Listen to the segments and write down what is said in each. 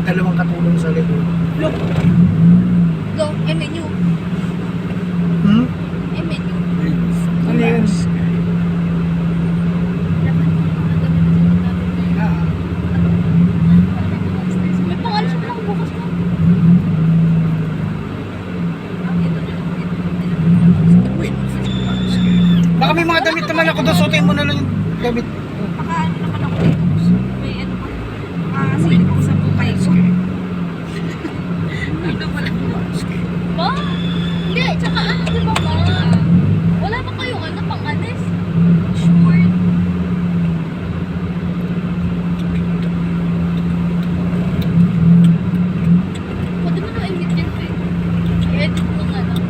dalawang katulong sa likod. Look. Go, MNU. Hmm? MNU. Ano yun? Ah, May pangalan siya lang bukas ko. baka may mga damit naman ako doon, suotin mo na lang yung damit. Baka ano naman ako dito. May ano pa. Silip ko sa bukay ko. Ano wala ko. Ma? Hindi, tsaka ano di ba ma? Wala ba kayong ano pang alis? Sure. Pwede mo na i-meet yun eh. I-edit mo nga lang.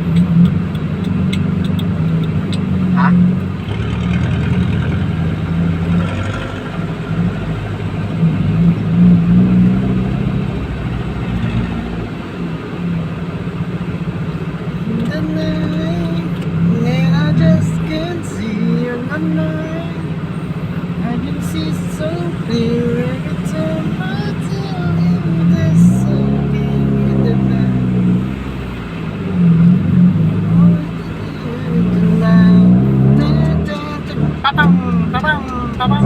Ha? The night, and I just can't see on the night. I can see so clear every time I tell him there's something in the back. Papang, papang, papang.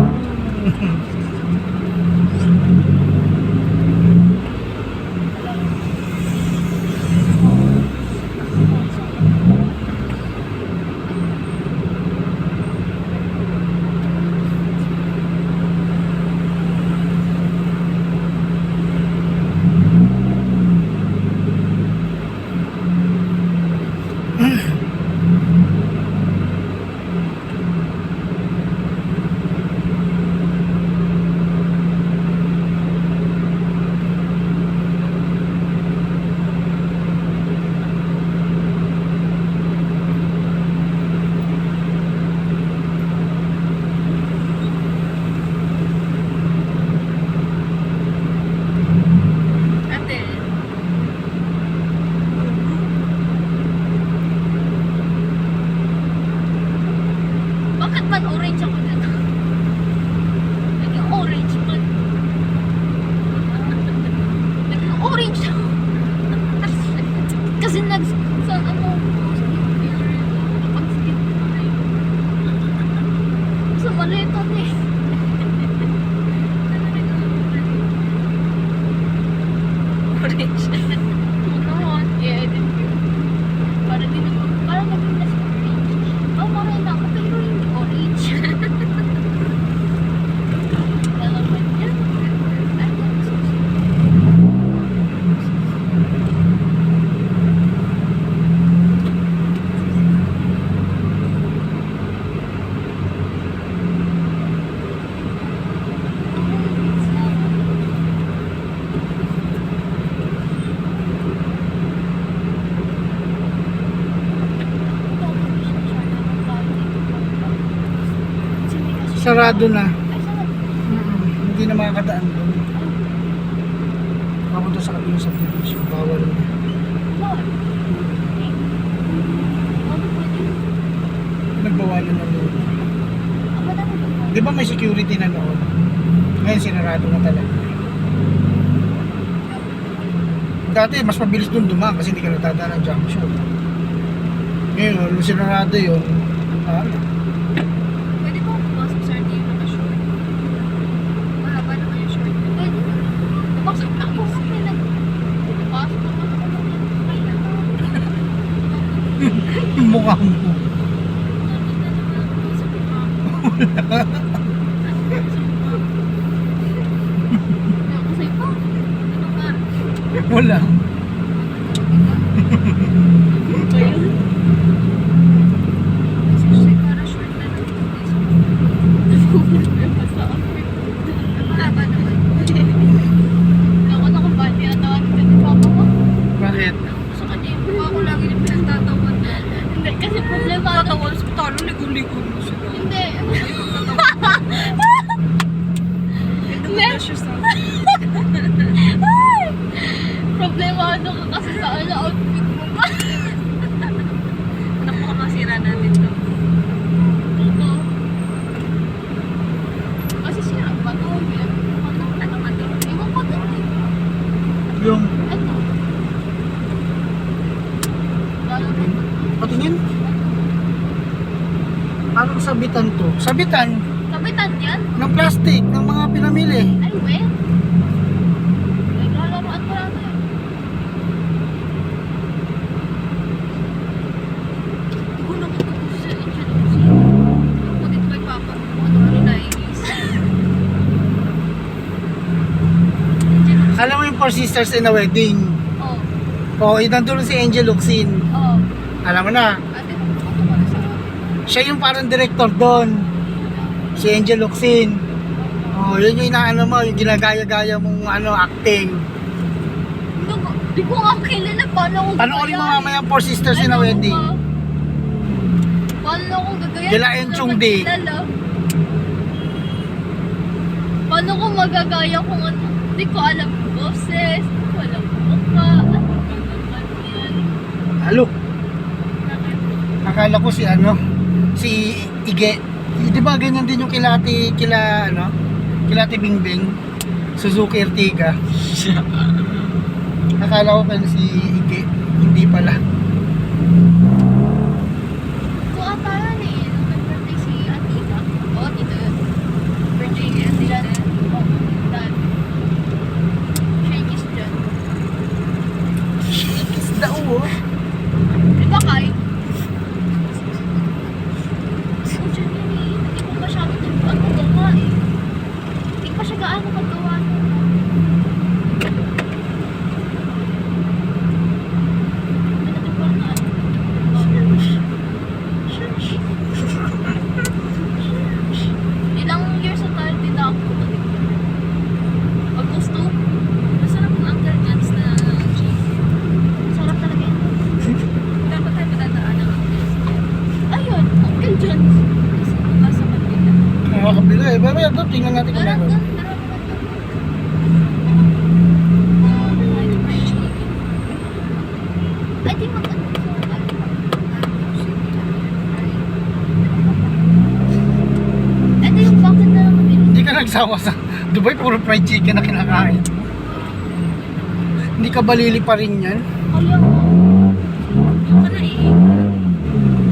Ate. Bakit man orange ako dito? Naging orange man. Naging orange ako. Kasi sa ano, sa maleta eh. Orange. Ano, i-edit ko. Para di naman, parang naging mas orange. Oh, maray na ako, pero hindi orange. Alam mo yan? Ay, Sarado na. ay, sarap. Hindi na makakadaan doon. Papunta sa kabilang subdivision. Bawal na. Bawal. Ano pwede? Nagbawalan na doon. Ang madami ba? Di ba may security na noon? Ngayon sinarado na talaga. Dati mas mabilis doon dumaan kasi hindi ka natadaan ng junction. Ngayon, nung sinarado yun, Pwede ba pumasok sa RT yung naka-short? Mahaba naman yung short. Pwede. Pumasok na ako. Pumasok na ako. mukha mo. Wala. Bakit? Kasi problema Tatawa sa talo, ligo-ligo mo siya. Hindi. Hindi siya sa Problema ano ka kasi sa ano outfit mo ba? Naku, masira natin to. Ito. Kasi siya, bato. Ano ba to? Ewan ko din eh. kabitan to? Sabitan Kabitan yan? ng plastic ng mga pinamili. Ay, we. Naglalaroan ko lang eh. Kung nakatutok sa introduce. Ako dito kay Papa. Ano nainis. Alam mo yung Four Sisters in a Wedding? Oh. Oo, nandun si Angel Locsin. Oh. Alam mo na, Ate, ako pala sa siya yung parang director doon. Si Angel Locsin. Oh, yun yung inaano mo, yung ginagaya-gaya mong acting. Di ko nga kilala. Paano ko Panoorin mo mamaya Four Sisters in a Wedding. Paano ko gagaya? Kila Enchong Day. Paano ko magagaya kung ano? Di ko alam boses. Di ko alam mukha. Ano ba yan? Halo. Akala ko si Ige. Di ba ganyan din yung kila Ate Bingbing, Suzuki Ertiga. Akala ko kayo si Ige, hindi pala. Ito ata yan eh. Nung nag-birthday si Atita. Oo, dito yun. Birthday ni Atita. Oo, dad. Shakey's dyan. Kiss daw oh. Di ba Kai? So dyan yun eh. Hindi ko masyado gawa eh. Hindi pa siya gaano magawa nun. Ilang years na tayo din ako. Pag gusto, Masarap ng Uncle John's na cheese. sarap talaga yun. Dapat tayo patadaan ng Uncle John's. Ayun, Uncle John. Kasi nasa Manila. Nakakabila eh. Pero ito, tingnan natin kung Meron meron. doon, meron naman doon. Ay, di mag-ano ko. Ito yung bakit na naman Hindi ka nagsawa sa Dubai, puro fried chicken na kinakain. Hindi ka balili pa rin yan. Kaya ko. Yung ka na eh.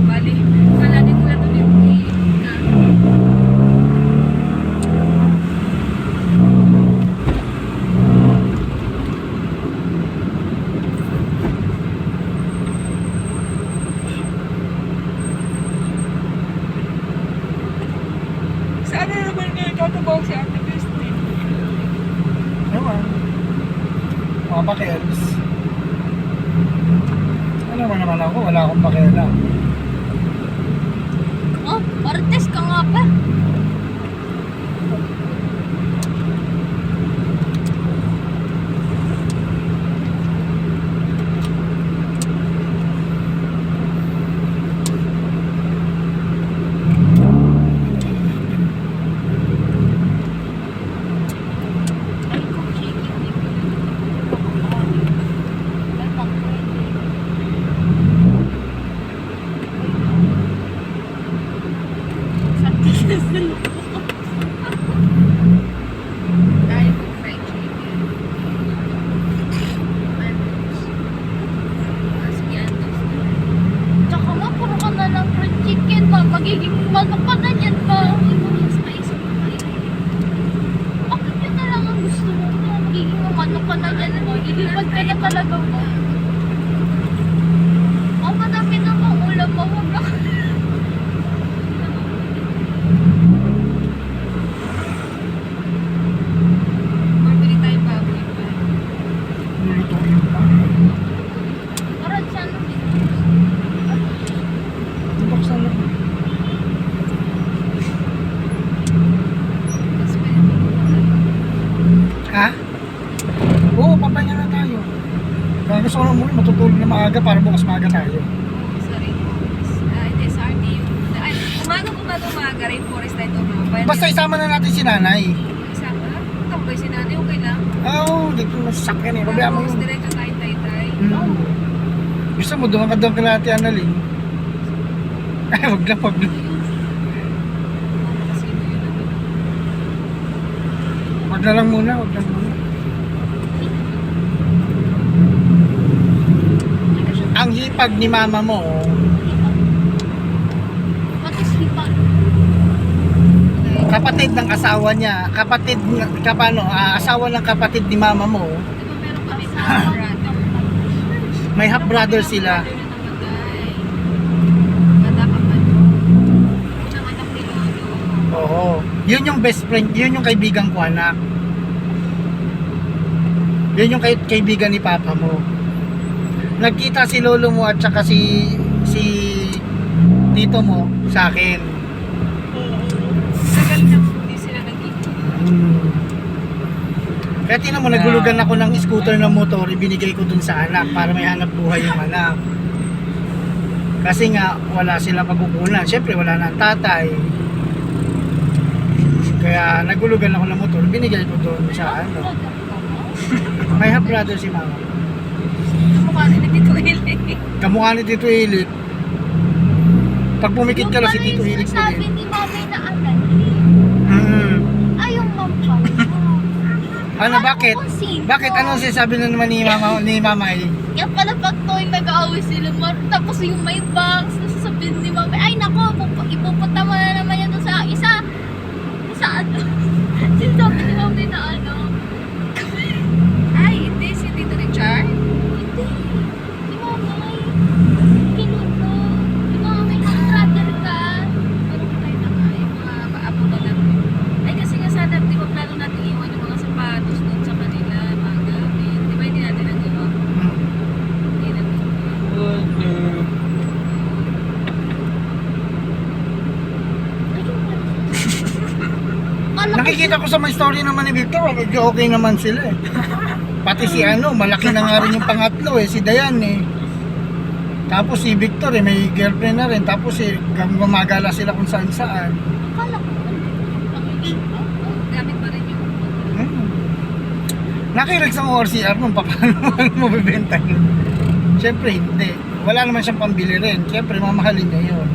Bali, kala din ko lang doon yung Saan na naman nga tatabawag si Ate Christine? Ewan. Mga pakialis. Alam mo naman ako, wala akong pakialam. Oh, artist ka nga pa. Ay, kung chicken, di ko Ay, pang-pwede. Sardinas na loob. Tayo po fried chicken. Mandos. Sige, andos. Tsaka nga, puro ka na lang fried chicken pa. Magiging manok ka na yan pa. Mas maisip ko kayo. Bakit yun na lang ang gusto mo? Magiging manok ka na yan. Lilipad ka na talaga mo. Oh, madami na ang ulam mo. Huwag na ka. Mabili tayo baboy pa. Lulutuin pa. Parang siya nung Buksan na. Mas pwede ko pa. Ha? Oo, papahinga na tayo. Kaya gusto ko na muna matutulog na maaga para bukas maaga tayo. Sorry. Hindi, sorry. Ay, umaga, rainforest tayo tumabay. Basta isama na natin si nanay. Isama? Tambay si nanay, okay lang. Oo, dito masakyan eh. Pabayaan mo Tapos, yun. diretso tayo tay-tay. Gusto mo, doon ka doon kay Ate Annalyn. Ay, wag lang. Kasi yun ano. Wag na lang muna. Ang hipag ni mama mo, oh. What is hipag? Kapatid ng asawa niya. Asawa ng kapatid ni mama mo. Di ba meron kami sa brother? May half brother sila. Brother na namatay. Bata pa pa yun. Unang anak ni Lolo. Oo. Yun yung best friend, yun yung kaibigan ko anak. Yun yung kaibigan ni papa mo. Nagkita si lolo mo at saka si tito mo sa akin. Tagal na hindi sila nagkita. Kaya tinan mo, nagulugan ako ng scooter ng motor, ibinigay ko dun sa anak para may hanap buhay yung anak. Kasi nga, wala sila pagkukunan. Siyempre, wala na ang tatay. Kaya nagulugan ako ng motor, binigay ko dun sa ano. May half brother si mama. Kamukha rin ni Tito Ili. Kamukha ni Tito Hilik. Pag pumikit ka lang si Tito Hilik mo Sabi din. ni Mami na anak. Ay, yung mom pa. Ano, bakit? Bakit? Anong sinasabi na naman ni mama eh? Kaya pala pag tuwing nag-aaway sila, tapos yung may box, nasasabihin ni Mami, ay nako, ipupunta mo na naman yan doon sa isa ano. Sinasabi ni Mami na ano. Ay, hindi. Si Tito Richard. Hindi. Si Mami. Kinuto. Si Mami, nag-brother ka. Pero patay na nga. Yung mga maapo na lang. Ay, kasi nga sana, di ba plano natin iwan yung mga sapatos doon sa kanila, mga gamit. Di ba hindi natin nagawa? Hindi natin. Nakikita ko sa my story naman ni Victor, medyo okay naman sila eh. Pati si ano, malaki na nga rin yung pangatlo eh, si Dayan eh. Tapos si Victor eh, may girlfriend na rin. Tapos eh, gumagala sila kung saan saan. Akala ko, Gamit pa rin yung Nakirex ang ORCR nung paano mo bibenta yun. Siyempre hindi. Wala naman siyang pambili rin. Siyempre mamahalin niya yun.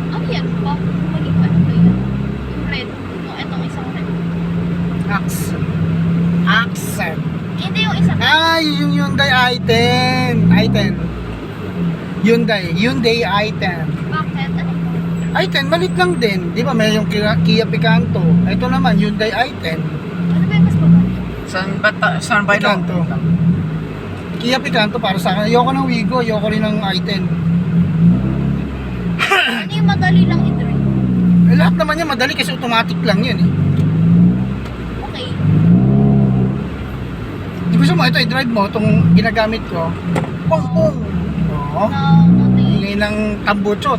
ano yan pa? Maging ano ba yan? Yung red. Itong isang red. Accent. Hindi yung isang red. Yung Hyundai i10. Hyundai i10. Bakit? Ano ito? i10, malit lang din. Di ba may yung Kia Picanto. Ito naman, Hyundai i10. Ano ba yung mas babae? Saan ba ito? Picanto. Kia Picanto para sa akin. Ayoko ng Wigo, ayoko rin ng i10. Ano yung madali lang i-drive? Lahat naman yan madali kasi automatic lang yan eh. Okay. Di gusto mo, ito i-drive mo, itong ginagamit ko. Pong pong. Oo. Ingay ng tambucho,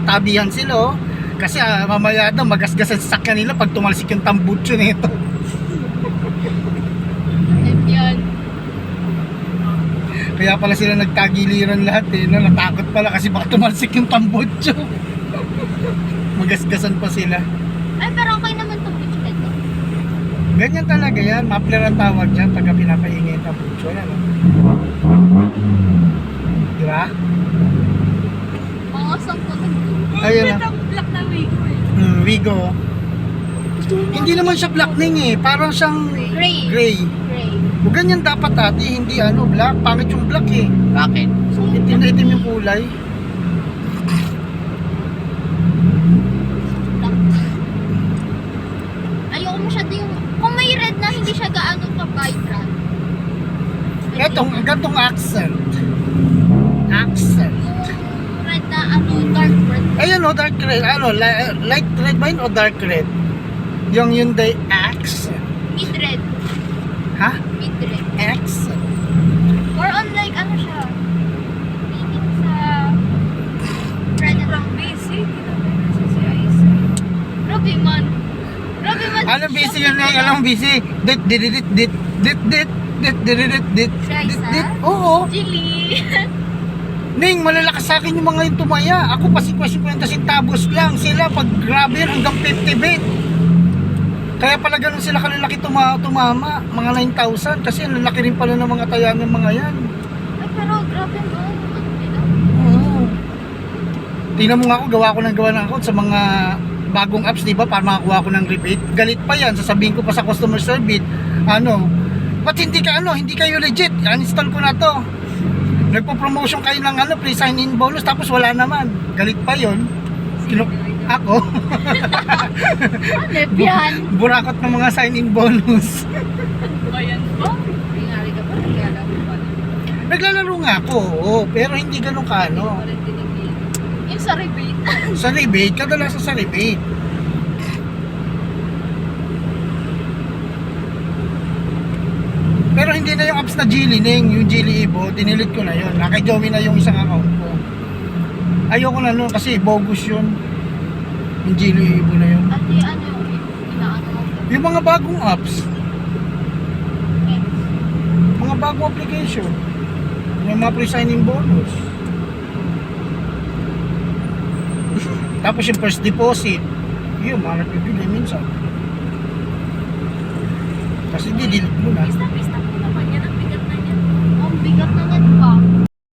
tabihan sila oh. Kasi mamaya daw magasgasan sa kanila pag tumalsik yung tambucho nito. Yan. Kaya pala sila nagtagiliran lahat eh, no? Natakot pala kasi baka tumalsik yung tambucho. Magasgasan pa sila. Ay, pero okay naman itong beach bed. Ganyan talaga yan, muffler ang tawag dyan pagka pinapaingay yung tambucho. Yan oh. Di ba? Mga 10 na. Ayun na. ang black na Wigo eh. Wigo. Hindi naman siya black ning eh, parang siyang Gray. gray. Gray. O ganyan dapat ate, hindi ano, black. Pangit yung black eh. Bakit? Itim na itim yung kulay. Ayoko masyado yung... Kung may red na, hindi siya gaano ka-vibrant. Gantong accent. Accent. Yung red na ano, dark red. Ayun o, dark red. Ano, light red ba yun o dark red? Yung Hyundai accent. Mid-red. Ha? Mid-red. Accent. More on like ano siya. Meaning sa... Red and Sobrang busy. Kinabay na si Ice. Grabe man. Grabe man. Anong busy yun eh? Anong busy? Dit, dit, dit, dit, dit, dit, dit, dit, dit, dit, Siya dit, isa? dit. Oo. Chili. Ning, malalakas sa akin yung mga yung tumaya. Ako pa 50 centavos lang. Sila pag grabe hanggang 50 bit. Kaya pala ganun sila kalalaki tumama. Mga 9,000. Kasi ang lalaki rin pala ng mga tayan ng mga yan. Ay, pero grabe man. Ano nila? Oo. Tingnan mo nga ako, gawa ko ng account sa mga bagong apps, di ba? Para makakuha ko ng rebate. Galit pa yan. Sasabihin ko pa sa customer service. Ano? Ba't hindi kayo legit? Uninstall ko na to. Nagpo-promotion kayo ng free sign-in bonus tapos wala naman. Galit pa yon. Sino ito? Ako, Hanep yan. burakot ng mga sign-in bonus. Bayan ba? Ingari ka pa, naglalaro pa. Naglalaro nga ako, oo, pero hindi ganun kaano. Walang tinigil. Yung sa rebate. Sa rebate, kadalasan sa rebate. Pero hindi na yung apps na Geely Ning, yung Geely Evo, dinilit ko na yun. Kay Joey na yung isang account ko. Ayoko na nun kasi bogus yun. Yung Geely Evo na yun. At yung ano yung inaano mo. Yung mga bagong apps, mga bagong application, may mga pre-signing bonus. Tapos yung first deposit, yun, mga nagbibigay minsan. Kasi di-delete mo na. Basta